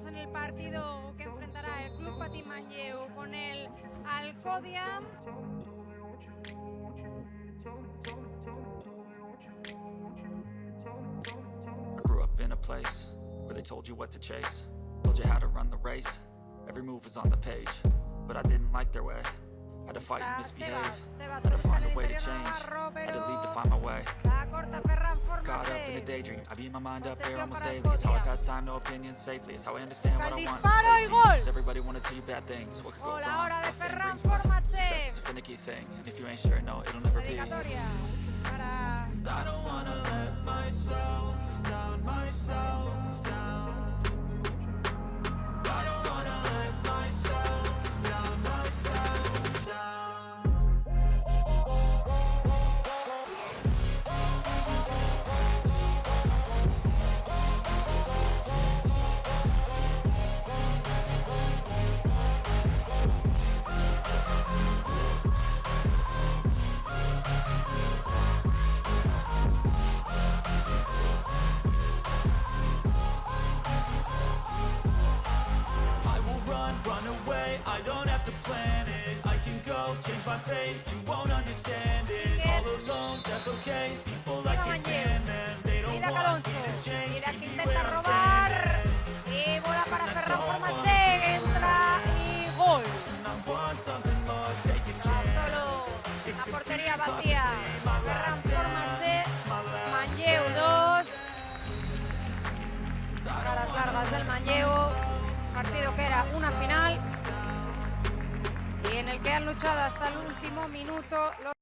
en el partido que enfrentará el Club Patí Manlleu con el Alcoi. I grew up in a place where they told you what to chase, told you how to run the race, every move was on the page, but I didn't like their way. Had to fight and misbehave, had to find a way to change, had to leave to find my way. La corta Ferran Caught up in a Formatjé. daydream, I beat my mind up there Posesión almost para daily. It's how I Alcoi. pass time, no opinions safely. It's how I understand what I want. Disparo y gol. Cause everybody wanna tell you bad things. What could go Gol wrong? ahora de Nothing Ferran brings back. Formatjé. Success is a finicky thing, and if you ain't sure, no, it'll never be. Dedicatoria para I don't wanna let myself down, myself down. I don't wanna let myself down, myself down. Run away, I don't have to plan it. I can go, change my fate, you won't understand it. All alone, that's okay. People I can't stand them, they don't Mira want Alonso. me to change. Mira Keep que me intenta where I'm robar. standing. Y bola para Ferran Formatjé. Entra y gol. I want something more, take a chance. Solo la portería vacía. Ferran Formatjé. Manlleu 2. Caras largas del Manlleu. Partido que era una final y en el que han luchado hasta el último minuto los